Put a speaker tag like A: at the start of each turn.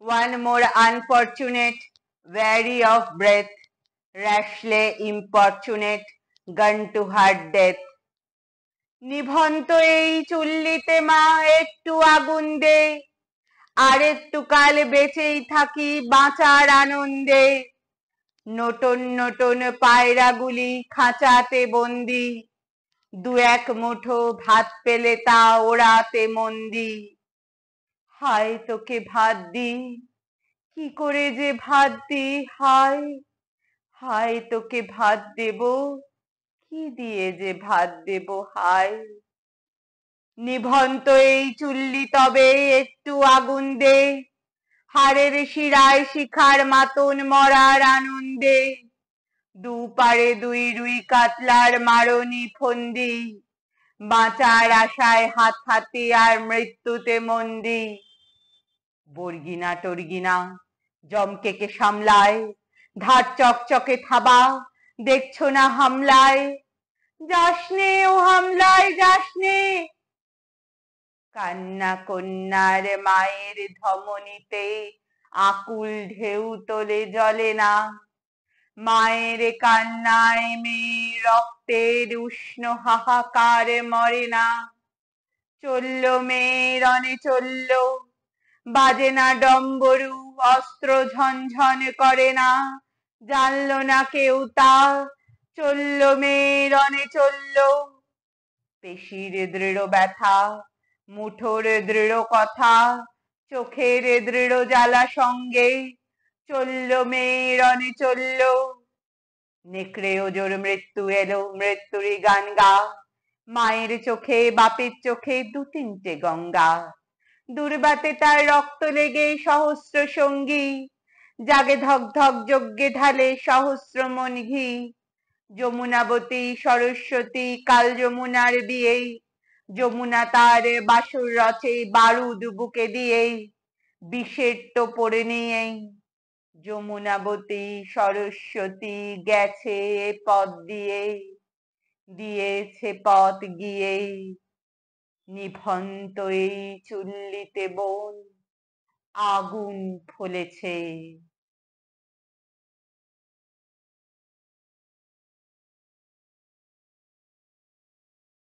A: One more unfortunate, weary of breath, rashly importunate, gun to her death. নিভন্ত এই চুল্লিতে মা একটু আগুন দে, আর একটু কাল বেঁচেই থাকি বাঁচার আনন্দে। নতুন নতুন পায়রাগুলি খাঁচাতে বন্দি, দু এক মুঠো ভাত পেলে তা ওড়াতে মন্দি। হায় তোকে ভাত দি, কি করে যে ভাত দি, হায় হায় তোকে ভাত দেব, কি দিয়ে যে ভাত দেব, হায়। নিভন্ত এই চুল্লি তবে একটু আগুন দে, হাড়ের শিরায় শিখার মাতন মরার আনন্দে। দুপারে দুই রুই কাতলার মারণি ফন্দি, বাঁচার আশায় হাত হাতে আর মৃত্যুতে মন্দি। বর্গিনা টর্গিনা জমকেকে সামলায়, ধার চকচকে থাবা, দেখছো না হামলায়। যাসনে ও হামলায় যাসনে, কান্না কন্যার মায়ের ধমনীতে আকুল ঢেউ তোলে জলে না। মায়ের কান্নায় মেয়ের রক্তের উষ্ণ হাহাকার মরে না। চলল মেয়ে রণে চলল, বাজে না ডম্বরু, অস্ত্র ঝনঝন করে না, জানলো না কেউ তা। চলল মেয়ে রণে চলল, পেশির দৃঢ় ব্যথা, মুঠোর দৃঢ় কথা, চোখের দৃঢ় জ্বালা সঙ্গে। চলল মেয়ে রণে চলল, নেকড়ে ওজোর মৃত্যু এলো, মৃত্যুরই গান গা। মায়ের চোখে বাপের চোখে দু তিনটে গঙ্গা। দুর্বাতে তার রক্ত লেগে সহস্র সঙ্গী, জাগে ধক ধক যজ্ঞে ঢালে সহস্র মন ঘি। যমুনাবতী সরস্বতী কাল যমুনার বিয়ে, যমুনা তার বাসর রচে বারুদ বুকে দিয়ে, বিষের তো পড়ে নিয়ে। যমুনাবতী সরস্বতী গেছে পথ দিয়ে, দিয়েছে পথ গিয়ে। নিভন্ত এই চুল্লিতে বোন আগুন ফলেছে।